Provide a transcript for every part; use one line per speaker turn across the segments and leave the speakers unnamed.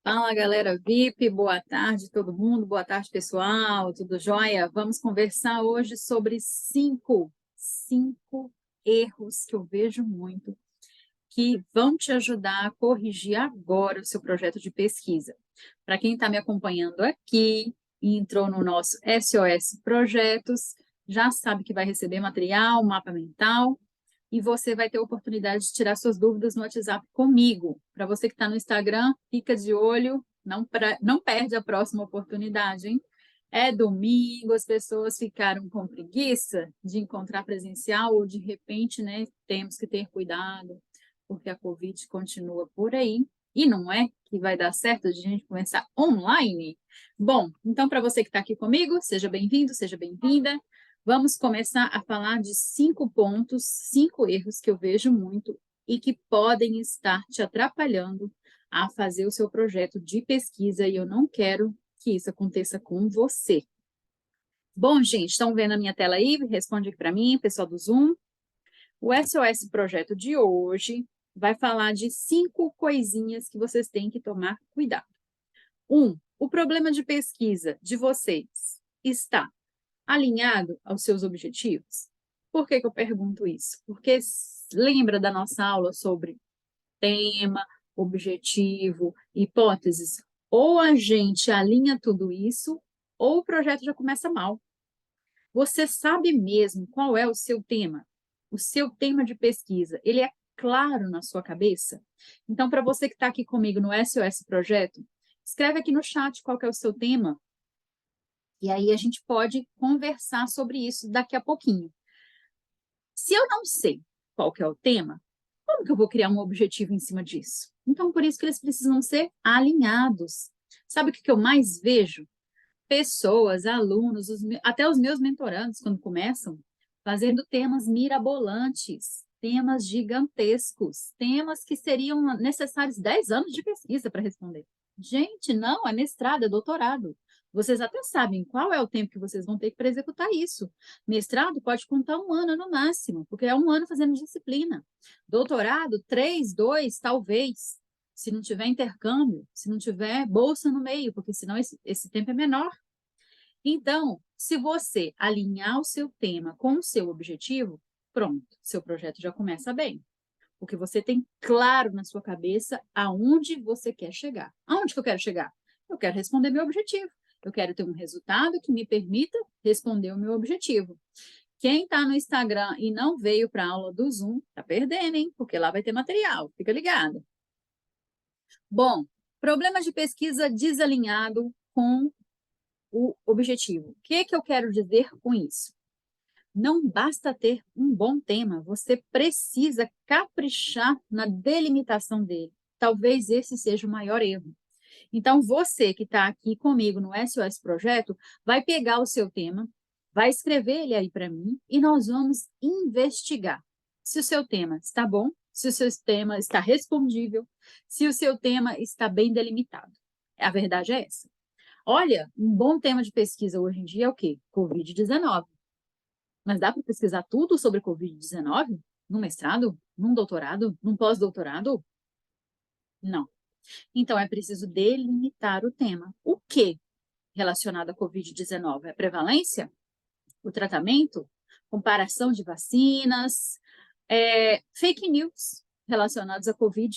Fala, galera VIP, boa tarde todo mundo, boa tarde pessoal, tudo jóia? Vamos conversar hoje sobre cinco erros que eu vejo muito que vão te ajudar a corrigir agora o seu projeto de pesquisa. Para quem está me acompanhando aqui e entrou no nosso SOS Projetos, já sabe que vai receber material, mapa mental, e você vai ter a oportunidade de tirar suas dúvidas no WhatsApp comigo. Para você que está no Instagram, fica de olho, não perde a próxima oportunidade, hein? É domingo, as pessoas ficaram com preguiça de encontrar presencial ou de repente, né, temos que ter cuidado, porque a Covid continua por aí. E não é que vai dar certo de a gente começar online? Bom, então para você que está aqui comigo, seja bem-vindo, seja bem-vinda. Vamos começar a falar de 5 pontos, 5 erros que eu vejo muito e que podem estar te atrapalhando a fazer o seu projeto de pesquisa e eu não quero que isso aconteça com você. Bom, gente, estão vendo a minha tela aí? Responde aqui para mim, pessoal do Zoom. O SOS Projeto de hoje vai falar de 5 coisinhas que vocês têm que tomar cuidado. 1. O problema de pesquisa de vocês está alinhado aos seus objetivos? Por que eu pergunto isso? Porque lembra da nossa aula sobre tema, objetivo, hipóteses? Ou a gente alinha tudo isso, ou o projeto já começa mal. Você sabe mesmo qual é o seu tema? O seu tema de pesquisa, ele é claro na sua cabeça? Então, para você que está aqui comigo no SOS Projeto, escreve aqui no chat qual que é o seu tema, e aí a gente pode conversar sobre isso daqui a pouquinho. Se eu não sei qual que é o tema, como que eu vou criar um objetivo em cima disso? Então, por isso que eles precisam ser alinhados. Sabe o que eu mais vejo? Pessoas, alunos, até os meus mentorandos, quando começam, fazendo temas mirabolantes, temas gigantescos, temas que seriam necessários 10 anos de pesquisa para responder. Gente, não, é mestrado, é doutorado. Vocês até sabem qual é o tempo que vocês vão ter para executar isso. Mestrado pode contar 1 ano no máximo, porque é 1 ano fazendo disciplina. Doutorado, 3, 2, talvez, se não tiver intercâmbio, se não tiver bolsa no meio, porque senão esse tempo é menor. Então, se você alinhar o seu tema com o seu objetivo, pronto, seu projeto já começa bem. Porque você tem claro na sua cabeça aonde você quer chegar. Aonde que eu quero chegar? Eu quero responder meu objetivo. Eu quero ter um resultado que me permita responder o meu objetivo. Quem está no Instagram e não veio para a aula do Zoom, está perdendo, hein? Porque lá vai ter material. Fica ligado. Bom, problemas de pesquisa desalinhado com o objetivo. O que eu quero dizer com isso? Não basta ter um bom tema, você precisa caprichar na delimitação dele. Talvez esse seja o maior erro. Então, você que está aqui comigo no SOS Projeto, vai pegar o seu tema, vai escrever ele aí para mim e nós vamos investigar se o seu tema está bom, se o seu tema está respondível, se o seu tema está bem delimitado. A verdade é essa. Olha, um bom tema de pesquisa hoje em dia é o quê? Covid-19. Mas dá para pesquisar tudo sobre Covid-19? Num mestrado? Num doutorado? Num pós-doutorado? Não. Então, é preciso delimitar o tema. O que relacionado à Covid-19? A prevalência? O tratamento? Comparação de vacinas? Fake news relacionados à Covid?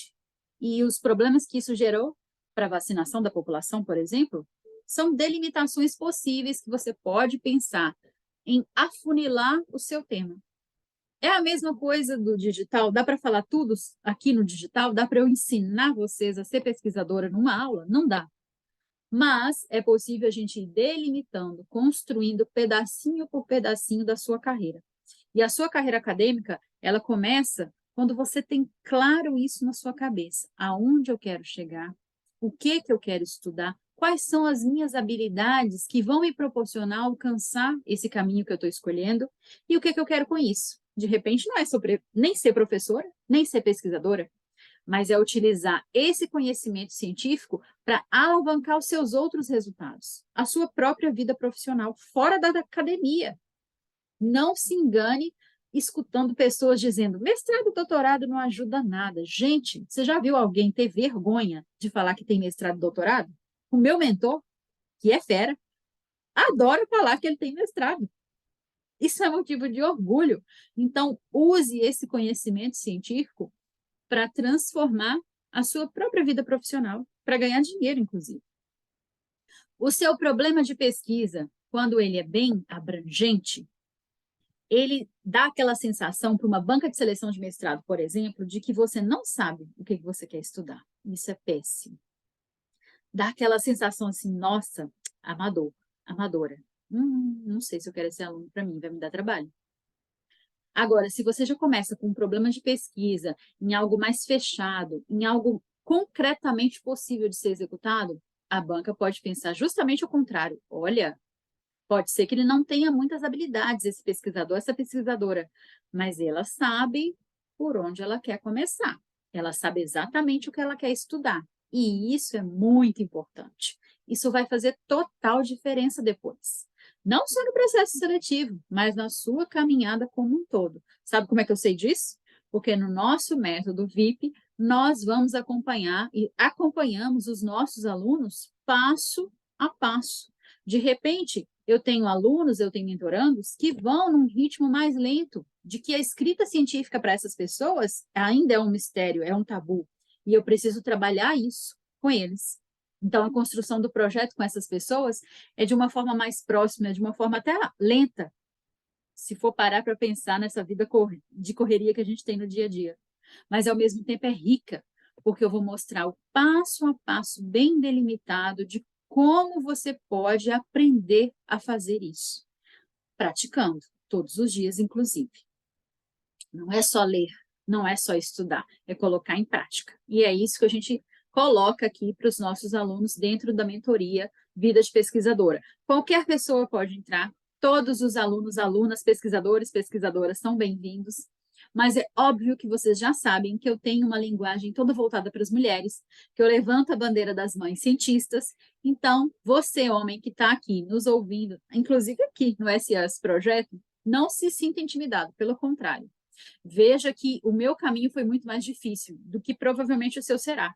E os problemas que isso gerou para a vacinação da população, por exemplo? São delimitações possíveis que você pode pensar em afunilar o seu tema. É a mesma coisa do digital? Dá para falar tudo aqui no digital? Dá para eu ensinar vocês a ser pesquisadora numa aula? Não dá. Mas é possível a gente ir delimitando, construindo pedacinho por pedacinho da sua carreira. E a sua carreira acadêmica, ela começa quando você tem claro isso na sua cabeça. Aonde eu quero chegar? O que eu quero estudar? Quais são as minhas habilidades que vão me proporcionar alcançar esse caminho que eu estou escolhendo? E o que eu quero com isso? De repente, não é nem ser professora, nem ser pesquisadora, mas é utilizar esse conhecimento científico para alavancar os seus outros resultados, a sua própria vida profissional, fora da academia. Não se engane escutando pessoas dizendo, mestrado e doutorado não ajuda nada. Gente, você já viu alguém ter vergonha de falar que tem mestrado e doutorado? O meu mentor, que é fera, adora falar que ele tem mestrado. Isso é motivo de orgulho. Então, use esse conhecimento científico para transformar a sua própria vida profissional, para ganhar dinheiro, inclusive. O seu problema de pesquisa, quando ele é bem abrangente, ele dá aquela sensação para uma banca de seleção de mestrado, por exemplo, de que você não sabe o que você quer estudar. Isso é péssimo. Dá aquela sensação assim, nossa, amador, amadora. Não sei se eu quero esse aluno para mim, vai me dar trabalho. Agora, se você já começa com um problema de pesquisa, em algo mais fechado, em algo concretamente possível de ser executado, a banca pode pensar justamente o contrário. Olha, pode ser que ele não tenha muitas habilidades, esse pesquisador, essa pesquisadora, mas ela sabe por onde ela quer começar. Ela sabe exatamente o que ela quer estudar. E isso é muito importante. Isso vai fazer total diferença depois. Não só no processo seletivo, mas na sua caminhada como um todo. Sabe como é que eu sei disso? Porque no nosso método VIP, nós vamos acompanhar e acompanhamos os nossos alunos passo a passo. De repente, eu tenho alunos, eu tenho mentorandos que vão num ritmo mais lento, de que a escrita científica para essas pessoas ainda é um mistério, é um tabu. E eu preciso trabalhar isso com eles. Então, a construção do projeto com essas pessoas é de uma forma mais próxima, de uma forma até lenta, se for parar para pensar nessa vida de correria que a gente tem no dia a dia. Mas, ao mesmo tempo, é rica, porque eu vou mostrar o passo a passo bem delimitado de como você pode aprender a fazer isso, praticando todos os dias, inclusive. Não é só ler, não é só estudar, é colocar em prática. E é isso que a gente coloca aqui para os nossos alunos dentro da mentoria Vida de Pesquisadora. Qualquer pessoa pode entrar, todos os alunos, alunas, pesquisadores, pesquisadoras são bem-vindos. Mas é óbvio que vocês já sabem que eu tenho uma linguagem toda voltada para as mulheres, que eu levanto a bandeira das mães cientistas. Então, você, homem que está aqui nos ouvindo, inclusive aqui no SES Projeto, não se sinta intimidado, pelo contrário. Veja que o meu caminho foi muito mais difícil do que provavelmente o seu será.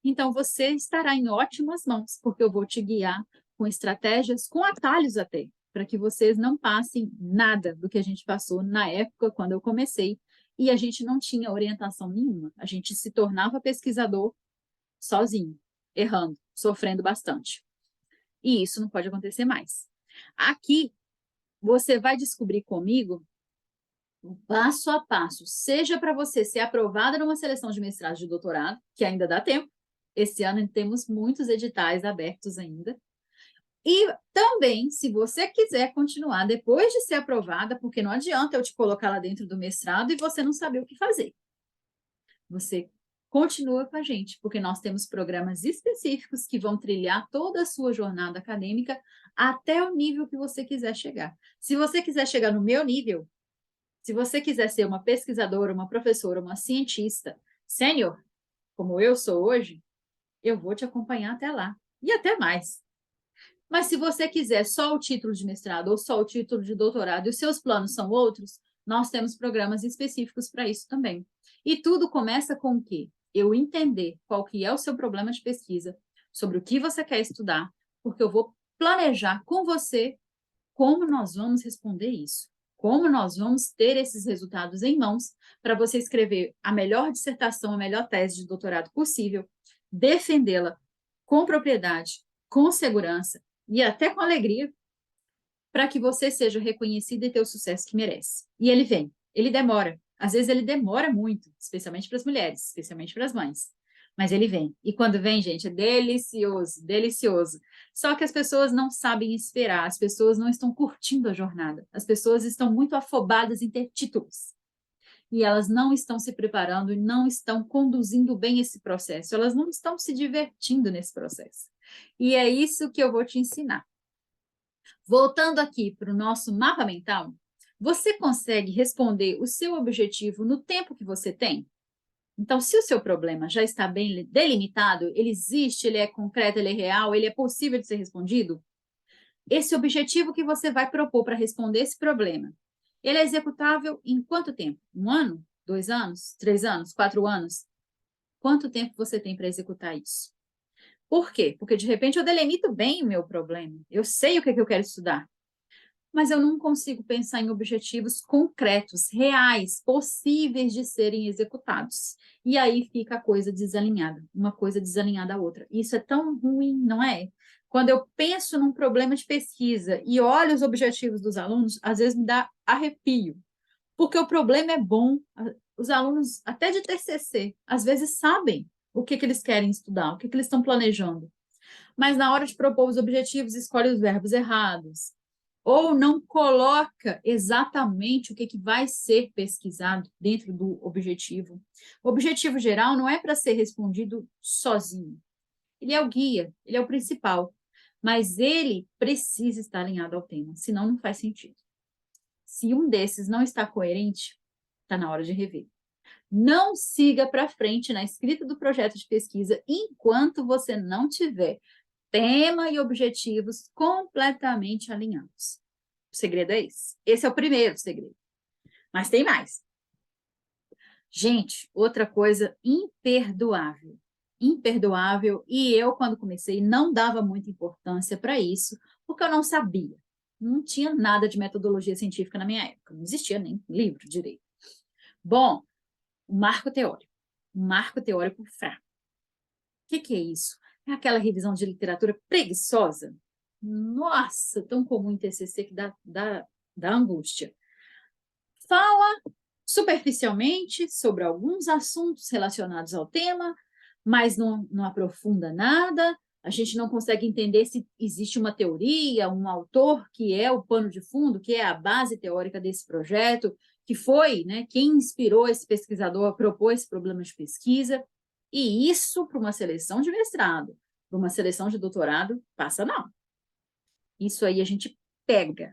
Então, você estará em ótimas mãos, porque eu vou te guiar com estratégias, com atalhos até, para que vocês não passem nada do que a gente passou na época quando eu comecei e a gente não tinha orientação nenhuma. A gente se tornava pesquisador sozinho, errando, sofrendo bastante. E isso não pode acontecer mais. Aqui, você vai descobrir comigo passo a passo, seja para você ser aprovada numa seleção de mestrado e de doutorado, que ainda dá tempo. Esse ano temos muitos editais abertos ainda. E também, se você quiser continuar depois de ser aprovada, porque não adianta eu te colocar lá dentro do mestrado e você não saber o que fazer. Você continua com a gente, porque nós temos programas específicos que vão trilhar toda a sua jornada acadêmica até o nível que você quiser chegar. Se você quiser chegar no meu nível, se você quiser ser uma pesquisadora, uma professora, uma cientista sênior, como eu sou hoje, eu vou te acompanhar até lá e até mais. Mas se você quiser só o título de mestrado ou só o título de doutorado e os seus planos são outros, nós temos programas específicos para isso também. E tudo começa com o quê? Eu entender qual que é o seu problema de pesquisa, sobre o que você quer estudar, porque eu vou planejar com você como nós vamos responder isso. Como nós vamos ter esses resultados em mãos para você escrever a melhor dissertação, a melhor tese de doutorado possível, defendê-la com propriedade, com segurança e até com alegria, para que você seja reconhecido e ter o sucesso que merece. E ele vem, ele demora. Às vezes ele demora muito, especialmente para as mulheres, especialmente para as mães. Mas ele vem. E quando vem, gente, é delicioso, delicioso. Só que as pessoas não sabem esperar, as pessoas não estão curtindo a jornada. As pessoas estão muito afobadas em ter títulos. E elas não estão se preparando e não estão conduzindo bem esse processo. Elas não estão se divertindo nesse processo. E é isso que eu vou te ensinar. Voltando aqui para o nosso mapa mental, você consegue responder o seu objetivo no tempo que você tem? Então, se o seu problema já está bem delimitado, ele existe, ele é concreto, ele é real, ele é possível de ser respondido, esse objetivo que você vai propor para responder esse problema, Ele é executável em quanto tempo? 1 ano? 2 anos? 3 anos? 4 anos? Quanto tempo você tem para executar isso? Por quê? Porque, de repente, eu delimito bem o meu problema. Eu sei o que eu quero estudar, mas eu não consigo pensar em objetivos concretos, reais, possíveis de serem executados. E aí fica a coisa desalinhada, uma coisa desalinhada à outra. Isso é tão ruim, não é? Quando eu penso num problema de pesquisa e olho os objetivos dos alunos, às vezes me dá arrepio, porque o problema é bom. Os alunos, até de TCC, às vezes sabem o que eles querem estudar, o que eles estão planejando, mas na hora de propor os objetivos, escolhe os verbos errados, ou não coloca exatamente o que vai ser pesquisado dentro do objetivo. O objetivo geral não é para ser respondido sozinho. Ele é o guia, ele é o principal, mas ele precisa estar alinhado ao tema, senão não faz sentido. Se um desses não está coerente, está na hora de rever. Não siga para frente na escrita do projeto de pesquisa enquanto você não tiver tema e objetivos completamente alinhados. O segredo é esse. Esse é o primeiro segredo. Mas tem mais. Gente, outra coisa imperdoável. Imperdoável. E eu, quando comecei, não dava muita importância para isso, porque eu não sabia. Não tinha nada de metodologia científica na minha época. Não existia nem livro direito. Bom, o marco teórico. O marco teórico fraco. O que é isso? É aquela revisão de literatura preguiçosa? Nossa, tão comum em TCC que dá angústia. Fala superficialmente sobre alguns assuntos relacionados ao tema, mas não aprofunda nada. A gente não consegue entender se existe uma teoria, um autor que é o pano de fundo, que é a base teórica desse projeto, que foi, né, quem inspirou esse pesquisador a propor esse problema de pesquisa. E isso, para uma seleção de mestrado, para uma seleção de doutorado, passa não. Isso aí a gente pega.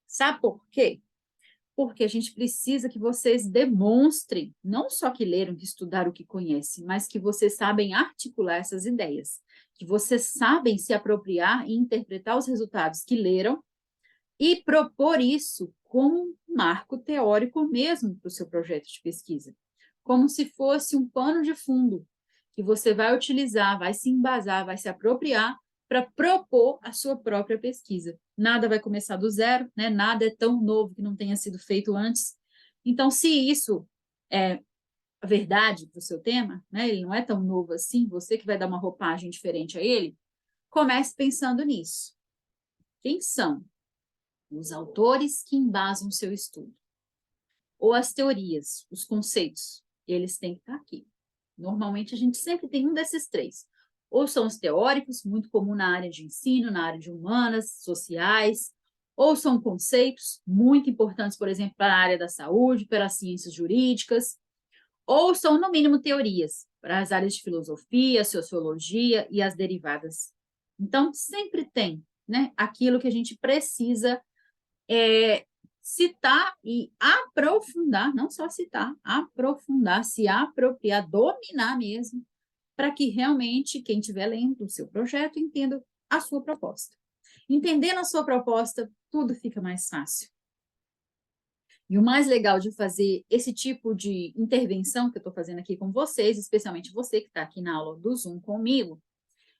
Sabe por quê? Porque a gente precisa que vocês demonstrem, não só que leram, que estudaram, que conhecem, mas que vocês sabem articular essas ideias, que vocês sabem se apropriar e interpretar os resultados que leram e propor isso como um marco teórico mesmo para o seu projeto de pesquisa, como se fosse um pano de fundo que você vai utilizar, vai se embasar, vai se apropriar para propor a sua própria pesquisa. Nada vai começar do zero, né? Nada é tão novo que não tenha sido feito antes. Então, se isso é a verdade para o seu tema, né? Ele não é tão novo assim, você que vai dar uma roupagem diferente a ele, comece pensando nisso. Quem são os autores que embasam o seu estudo? Ou as teorias, os conceitos, eles têm que estar aqui. Normalmente, a gente sempre tem um desses três. Ou são os teóricos, muito comum na área de ensino, na área de humanas, sociais, ou são conceitos, muito importantes, por exemplo, para a área da saúde, para as ciências jurídicas, ou são, no mínimo, teorias, para as áreas de filosofia, sociologia e as derivadas. Então, sempre tem, né, aquilo que a gente precisa citar e aprofundar, não só citar, aprofundar, se apropriar, dominar mesmo, para que realmente quem estiver lendo o seu projeto entenda a sua proposta. Entendendo a sua proposta, tudo fica mais fácil. E o mais legal de fazer esse tipo de intervenção que eu estou fazendo aqui com vocês, especialmente você que está aqui na aula do Zoom comigo,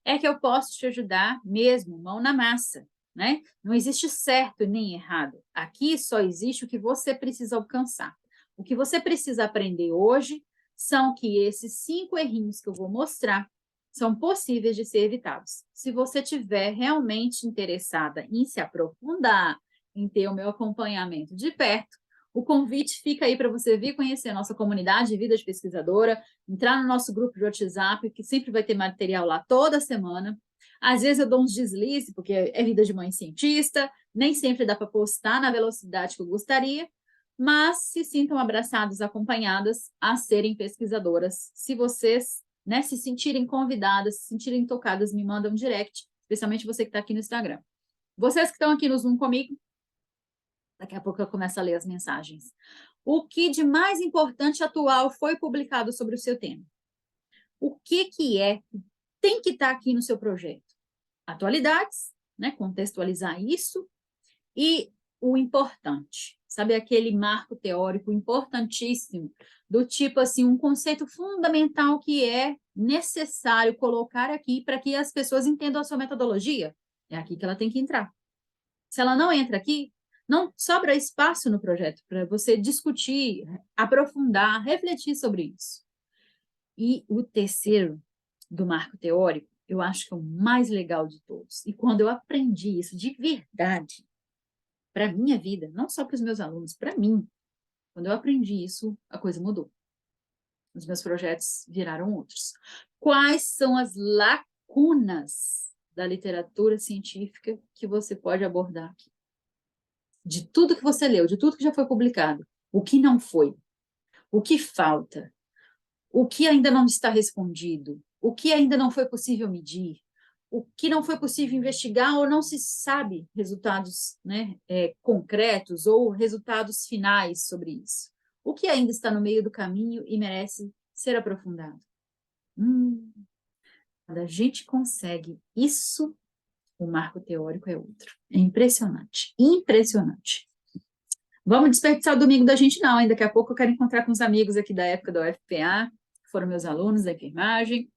é que eu posso te ajudar mesmo, mão na massa, né? Não existe certo nem errado. Aqui só existe o que você precisa alcançar. O que você precisa aprender hoje são que esses 5 errinhos que eu vou mostrar são possíveis de ser evitados. Se você tiver realmente interessada em se aprofundar, em ter o meu acompanhamento de perto, o convite fica aí para você vir conhecer a nossa comunidade de vida de pesquisadora, entrar no nosso grupo de WhatsApp, que sempre vai ter material lá toda semana. Às vezes eu dou uns deslizes, porque é vida de mãe cientista, nem sempre dá para postar na velocidade que eu gostaria, mas se sintam abraçados, acompanhadas a serem pesquisadoras. Se vocês, né, se sentirem convidadas, se sentirem tocadas, me mandam um direct, especialmente você que está aqui no Instagram. Vocês que estão aqui no Zoom comigo, daqui a pouco eu começo a ler as mensagens. O que de mais importante atual foi publicado sobre o seu tema? O que tem que estar aqui no seu projeto? Atualidades, né? Contextualizar isso. E o importante, Sabe aquele marco teórico importantíssimo, do tipo assim, um conceito fundamental que é necessário colocar aqui para que as pessoas entendam a sua metodologia? É aqui que ela tem que entrar. Se ela não entra aqui, não sobra espaço no projeto para você discutir, aprofundar, refletir sobre isso. E o terceiro do marco teórico, eu acho que é o mais legal de todos. E quando eu aprendi isso de verdade, para a minha vida, não só para os meus alunos, para mim, quando eu aprendi isso, a coisa mudou. Os meus projetos viraram outros. Quais são as lacunas da literatura científica que você pode abordar aqui? De tudo que você leu, de tudo que já foi publicado, o que não foi, o que falta, o que ainda não está respondido, o que ainda não foi possível medir, o que não foi possível investigar ou não se sabe resultados, né, concretos ou resultados finais sobre isso. O que ainda está no meio do caminho e merece ser aprofundado. Quando a gente consegue isso, o marco teórico é outro. É impressionante, impressionante. Vamos desperdiçar o domingo da gente não, hein? Daqui a pouco eu quero encontrar com os amigos aqui da época da UFPA, que foram meus alunos da enfermagem.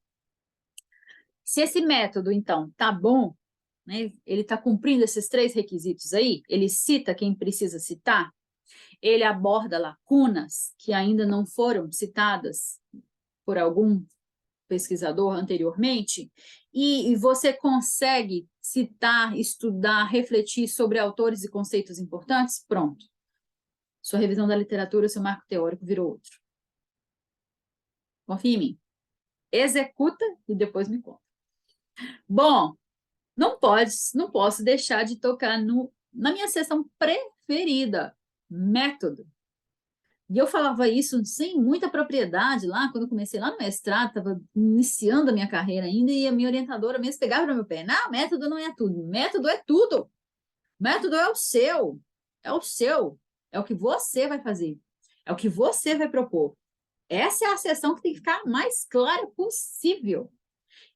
Se esse método, então, tá bom, né? Ele está cumprindo esses 3 requisitos aí, ele cita quem precisa citar, ele aborda lacunas que ainda não foram citadas por algum pesquisador anteriormente, e você consegue citar, estudar, refletir sobre autores e conceitos importantes, pronto. Sua revisão da literatura, seu marco teórico virou outro. Confia em mim. Executa e depois me conta. Bom, não posso deixar de tocar na minha sessão preferida, método. E eu falava isso sem muita propriedade lá, quando eu comecei lá no mestrado, estava iniciando a minha carreira ainda, e a minha orientadora mesmo pegava no meu pé. Não, método não é tudo. Método é tudo. Método é o seu. É o seu. É o que você vai fazer. É o que você vai propor. Essa é a sessão que tem que ficar mais clara possível.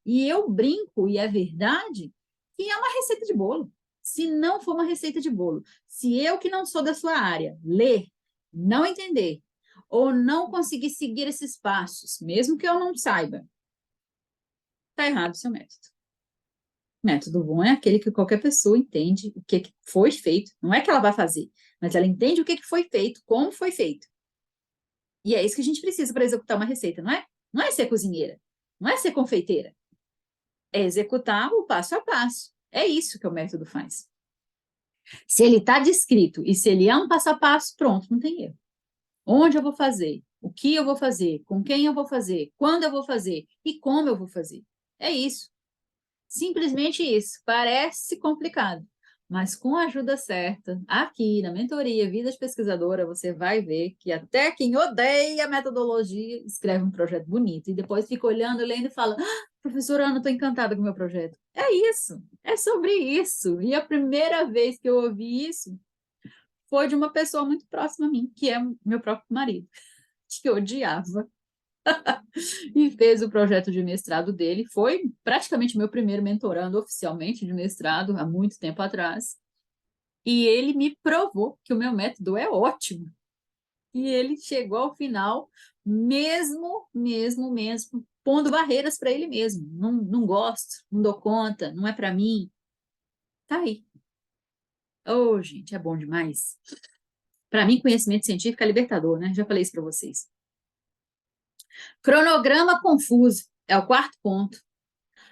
E eu brinco, e é verdade, que é uma receita de bolo. Se não for uma receita de bolo, se eu que não sou da sua área, ler, não entender, ou não conseguir seguir esses passos, mesmo que eu não saiba, está errado o seu método. Método bom é aquele que qualquer pessoa entende o que foi feito. Não é que ela vai fazer, mas ela entende o que foi feito, como foi feito. E é isso que a gente precisa para executar uma receita, não é? Não é ser cozinheira, não é ser confeiteira. É executar o passo a passo. É isso que o método faz. Se ele está descrito e se ele é um passo a passo, pronto, não tem erro. Onde eu vou fazer? O que eu vou fazer? Com quem eu vou fazer? Quando eu vou fazer? E como eu vou fazer? É isso. Simplesmente isso. Parece complicado, mas com a ajuda certa, aqui na mentoria Vidas Pesquisadora, você vai ver que até quem odeia a metodologia escreve um projeto bonito e depois fica olhando, lendo e fala: professora Ana, estou encantada com o meu projeto. É isso, é sobre isso. E a primeira vez que eu ouvi isso foi de uma pessoa muito próxima a mim, que é meu próprio marido, que eu odiava. E fez o projeto de mestrado dele. Foi praticamente meu primeiro mentorando oficialmente de mestrado, há muito tempo atrás. E ele me provou que o meu método é ótimo. E ele chegou ao final, mesmo, pondo barreiras para ele mesmo. Não gosto, não dou conta, não é para mim. Tá aí. Oh, gente, é bom demais. Para mim, conhecimento científico é libertador, né? Já falei isso para vocês. Cronograma confuso é o 4º ponto.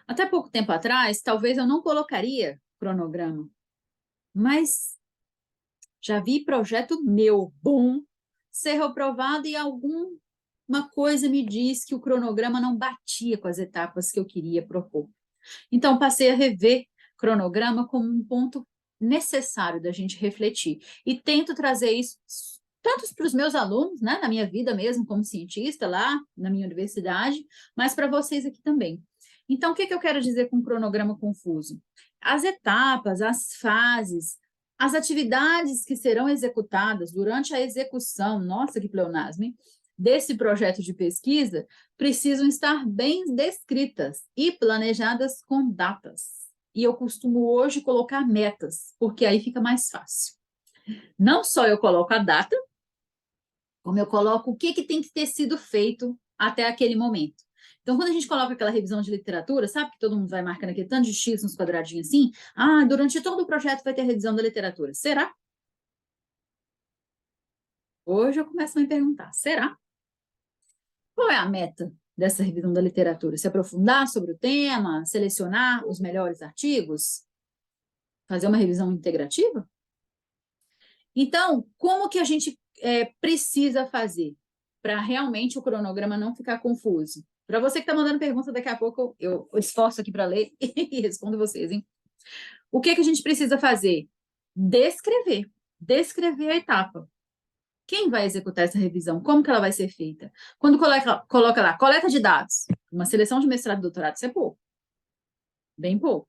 Até pouco tempo atrás, talvez eu não colocaria cronograma, mas já vi projeto meu bom ser reprovado e alguma coisa me diz que o cronograma não batia com as etapas que eu queria propor. Então, passei a rever cronograma como um ponto necessário da gente refletir e tento trazer isso tanto para os meus alunos, né, na minha vida mesmo como cientista lá na minha universidade, mas para vocês aqui também. Então, o que eu quero dizer com cronograma confuso? As etapas, as fases, as atividades que serão executadas durante a execução, nossa, que pleonasmo, hein? Desse projeto de pesquisa, precisam estar bem descritas e planejadas com datas. E eu costumo hoje colocar metas, porque aí fica mais fácil. Não só eu coloco a data, como eu coloco o que tem que ter sido feito até aquele momento. Então, quando a gente coloca aquela revisão de literatura, sabe que todo mundo vai marcando aquele tanto de X nos quadradinhos assim? Ah, durante todo o projeto vai ter revisão da literatura. Será? Hoje eu começo a me perguntar, será? Qual é a meta dessa revisão da literatura? Se aprofundar sobre o tema, selecionar os melhores artigos, fazer uma revisão integrativa? Então, como que a gente precisa fazer para realmente o cronograma não ficar confuso? Para você que está mandando pergunta, daqui a pouco eu esforço aqui para ler e respondo vocês, hein? O que a gente precisa fazer? Descrever. Descrever a etapa. Quem vai executar essa revisão? Como que ela vai ser feita? Quando coloca lá, coleta de dados, uma seleção de mestrado e doutorado, isso é pouco. Bem pouco.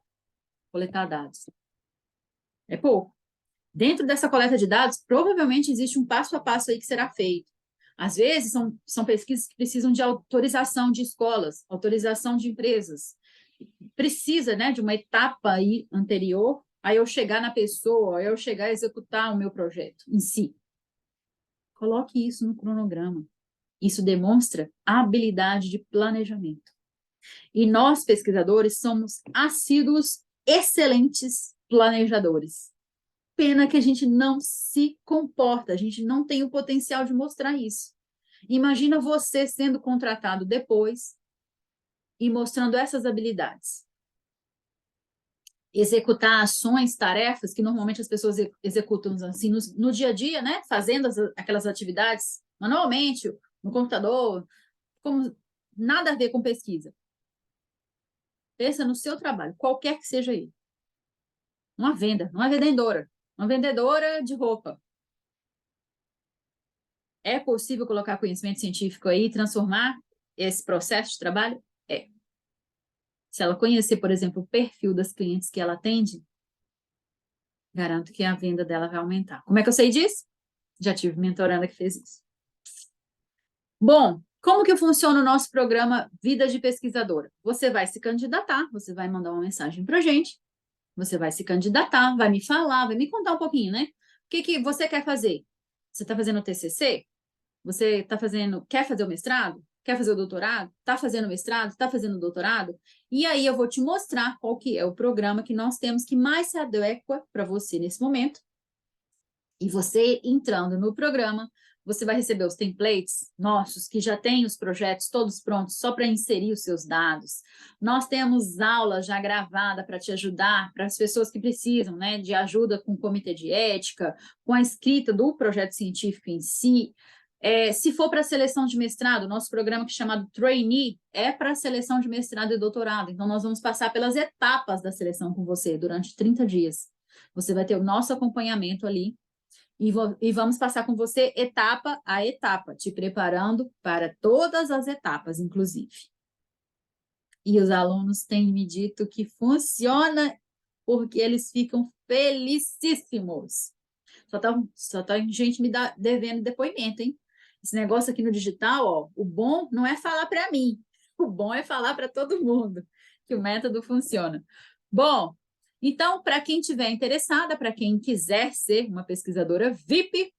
Coletar dados. É pouco. Dentro dessa coleta de dados, provavelmente existe um passo a passo aí que será feito. Às vezes, são pesquisas que precisam de autorização de escolas, autorização de empresas. Precisa, né, de uma etapa aí anterior a eu chegar na pessoa, a eu chegar a executar o meu projeto em si. Coloque isso no cronograma. Isso demonstra a habilidade de planejamento. E nós, pesquisadores, somos assíduos, excelentes planejadores. Pena que a gente não se comporta, a gente não tem o potencial de mostrar isso. Imagina você sendo contratado depois e mostrando essas habilidades. Executar ações, tarefas que normalmente as pessoas executam assim no dia a dia, né? Fazendo aquelas atividades manualmente, no computador, como nada a ver com pesquisa. Pensa no seu trabalho, qualquer que seja ele. Uma vendedora de roupa. É possível colocar conhecimento científico aí e transformar esse processo de trabalho? É. Se ela conhecer, por exemplo, o perfil das clientes que ela atende, garanto que a venda dela vai aumentar. Como é que eu sei disso? Já tive mentoranda que fez isso. Bom, como que funciona o nosso programa Vida de Pesquisadora? Você vai se candidatar, você vai mandar uma mensagem para a gente, você vai se candidatar, vai me falar, vai me contar um pouquinho, né? O que você quer fazer? Você está fazendo o TCC? Você está fazendo, quer fazer o mestrado? Quer fazer o doutorado? Está fazendo o mestrado? Está fazendo o doutorado? E aí eu vou te mostrar qual que é o programa que nós temos que mais se adequa para você nesse momento. E você entrando no programa, você vai receber os templates nossos, que já tem os projetos todos prontos, só para inserir os seus dados. Nós temos aula já gravada para te ajudar, para as pessoas que precisam, né, de ajuda com o comitê de ética, com a escrita do projeto científico em si. Se for para a seleção de mestrado, nosso programa que é chamado Trainee é para a seleção de mestrado e doutorado. Então, nós vamos passar pelas etapas da seleção com você durante 30 dias. Você vai ter o nosso acompanhamento ali e vamos passar com você etapa a etapa, te preparando para todas as etapas, inclusive. E os alunos têm me dito que funciona porque eles ficam felicíssimos. Só tá gente me devendo depoimento, hein? Esse negócio aqui no digital, ó, o bom não é falar para mim, o bom é falar para todo mundo que o método funciona. Bom, então, para quem tiver interessada, para quem quiser ser uma pesquisadora VIP,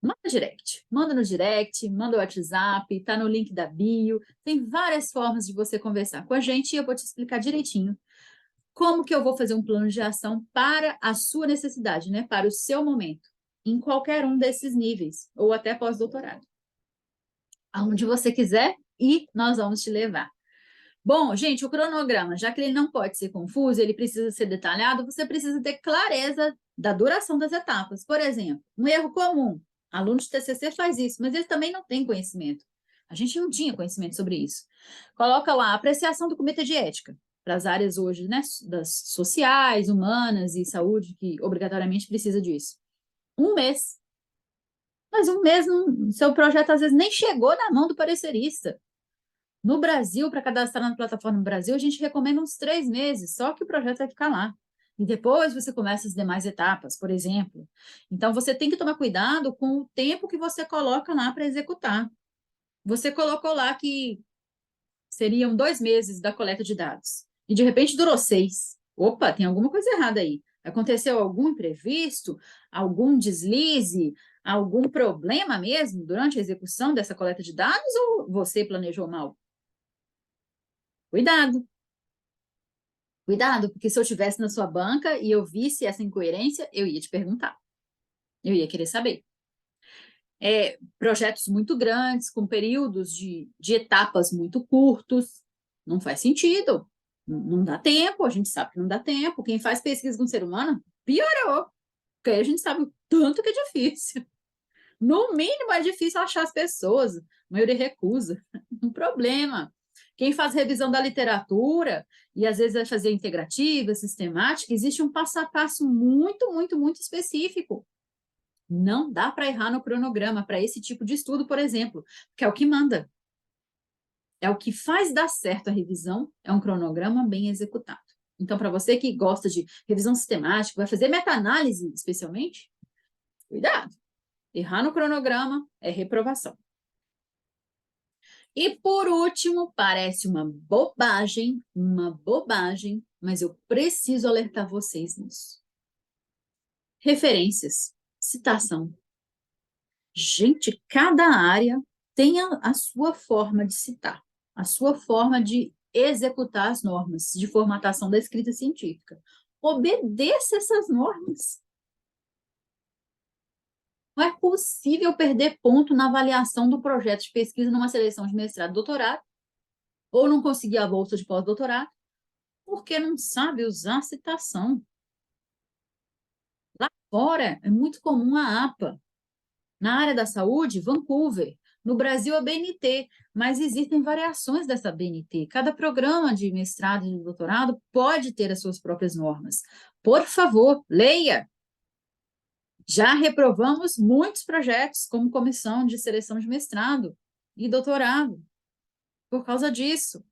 manda no direct, manda o WhatsApp, tá no link da bio, tem várias formas de você conversar com a gente e eu vou te explicar direitinho como que eu vou fazer um plano de ação para a sua necessidade, né? Para o seu momento, em qualquer um desses níveis, ou até pós-doutorado. Aonde você quiser e nós vamos te levar. Bom, gente, o cronograma, já que ele não pode ser confuso, ele precisa ser detalhado, você precisa ter clareza da duração das etapas. Por exemplo, um erro comum, aluno de TCC faz isso, mas ele também não tem conhecimento. A gente não tinha conhecimento sobre isso. Coloca lá a apreciação do comitê de ética para as áreas hoje, né, das sociais, humanas e saúde, que obrigatoriamente precisa disso. Um mês. Mas um mês, seu projeto às vezes nem chegou na mão do parecerista. No Brasil, para cadastrar na plataforma no Brasil, a gente recomenda uns 3 meses, só que o projeto vai ficar lá. E depois você começa as demais etapas, por exemplo. Então, você tem que tomar cuidado com o tempo que você coloca lá para executar. Você colocou lá que seriam 2 meses da coleta de dados. E, de repente, durou 6. Opa, tem alguma coisa errada aí. Aconteceu algum imprevisto, algum deslize, algum problema mesmo durante a execução dessa coleta de dados ou você planejou mal? Cuidado. Cuidado, porque se eu estivesse na sua banca e eu visse essa incoerência, eu ia te perguntar. Eu ia querer saber. Projetos muito grandes, com períodos de etapas muito curtos, não faz sentido. Não dá tempo, a gente sabe que não dá tempo. Quem faz pesquisa com o ser humano, piorou. Porque aí a gente sabe o tanto que é difícil. No mínimo, é difícil achar as pessoas. A maioria recusa. Um problema. Quem faz revisão da literatura, e às vezes vai fazer integrativa, sistemática, existe um passo a passo muito, muito, muito específico. Não dá para errar no cronograma para esse tipo de estudo, por exemplo, que é o que manda. É o que faz dar certo a revisão, é um cronograma bem executado. Então, para você que gosta de revisão sistemática, vai fazer meta-análise especialmente, cuidado. Errar no cronograma é reprovação. E por último, parece uma bobagem, mas eu preciso alertar vocês nisso. Referências, citação. Gente, cada área tem a sua forma de citar, a sua forma de executar as normas de formatação da escrita científica. Obedeça essas normas. Não é possível perder ponto na avaliação do projeto de pesquisa numa seleção de mestrado e doutorado, ou não conseguir a bolsa de pós-doutorado, porque não sabe usar citação. Lá fora, é muito comum a APA. Na área da saúde, Vancouver. No Brasil, a BNT, mas existem variações dessa BNT. Cada programa de mestrado e de doutorado pode ter as suas próprias normas. Por favor, leia! Já reprovamos muitos projetos como comissão de seleção de mestrado e doutorado por causa disso.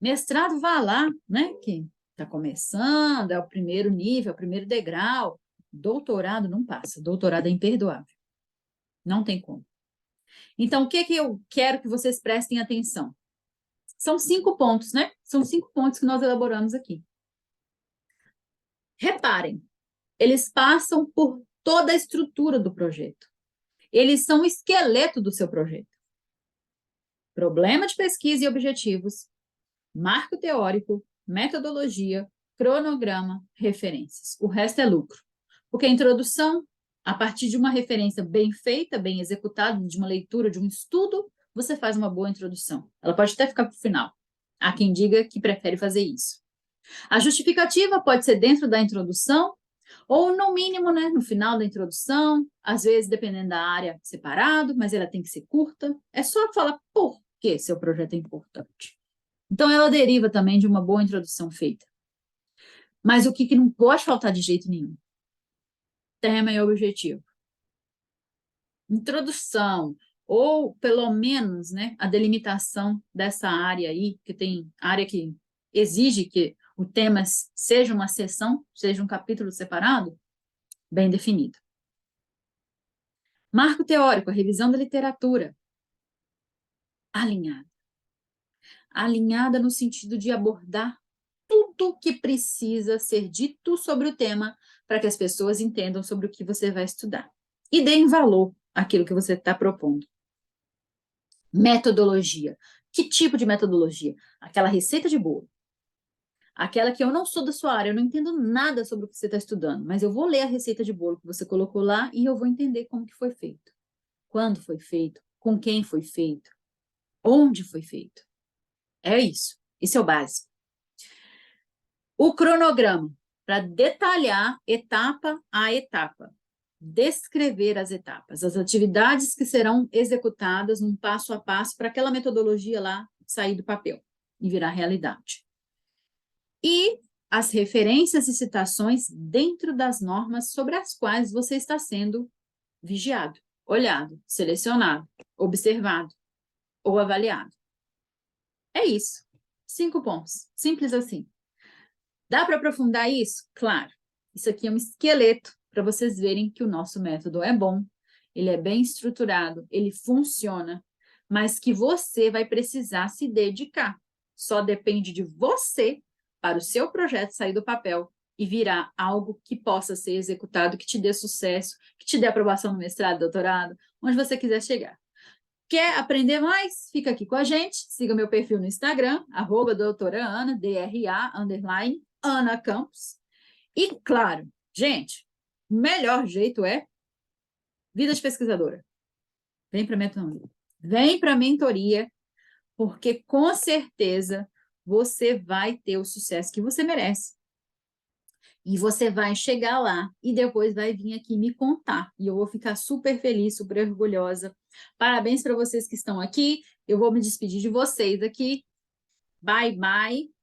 Mestrado, vá lá, né? Que está começando, é o primeiro nível, é o primeiro degrau. Doutorado não passa, doutorado é imperdoável. Não tem como. Então, o que eu quero que vocês prestem atenção? São 5 pontos, né? São 5 pontos que nós elaboramos aqui. Reparem, eles passam por toda a estrutura do projeto. Eles são o esqueleto do seu projeto. Problema de pesquisa e objetivos, marco teórico, metodologia, cronograma, referências. O resto é lucro. Porque a introdução, a partir de uma referência bem feita, bem executada, de uma leitura, de um estudo, você faz uma boa introdução. Ela pode até ficar para o final. Há quem diga que prefere fazer isso. A justificativa pode ser dentro da introdução, ou no mínimo, né, no final da introdução, às vezes, dependendo da área, separado, mas ela tem que ser curta. É só falar por que seu projeto é importante. Então, ela deriva também de uma boa introdução feita. Mas o que não pode faltar de jeito nenhum? Tema e objetivo. Introdução, ou pelo menos, né, a delimitação dessa área aí, que tem área que exige que o tema seja uma seção, seja um capítulo separado, bem definido. Marco teórico, a revisão da literatura. Alinhada. Alinhada no sentido de abordar tudo que precisa ser dito sobre o tema para que as pessoas entendam sobre o que você vai estudar. E deem valor àquilo que você está propondo. Metodologia. Que tipo de metodologia? Aquela receita de bolo. Aquela que eu não sou da sua área, eu não entendo nada sobre o que você está estudando, mas eu vou ler a receita de bolo que você colocou lá e eu vou entender como que foi feito. Quando foi feito, com quem foi feito, onde foi feito. É isso. Esse é o básico. O cronograma, para detalhar etapa a etapa. Descrever as etapas, as atividades que serão executadas num passo a passo para aquela metodologia lá sair do papel e virar realidade. E as referências e citações dentro das normas sobre as quais você está sendo vigiado, olhado, selecionado, observado ou avaliado. É isso. 5 pontos. Simples assim. Dá para aprofundar isso? Claro. Isso aqui é um esqueleto para vocês verem que o nosso método é bom, ele é bem estruturado, ele funciona, mas que você vai precisar se dedicar. Só depende de você, para o seu projeto sair do papel, e virar algo que possa ser executado, que te dê sucesso, que te dê aprovação no mestrado, doutorado, onde você quiser chegar. Quer aprender mais? Fica aqui com a gente. Siga meu perfil no Instagram, @doutoraana, DRA_Ana Campos. E, claro, gente, o melhor jeito é vida de pesquisadora. Vem para a mentoria. Vem para a mentoria, porque com certeza você vai ter o sucesso que você merece. E você vai chegar lá e depois vai vir aqui me contar. E eu vou ficar super feliz, super orgulhosa. Parabéns para vocês que estão aqui. Eu vou me despedir de vocês aqui. Bye, bye.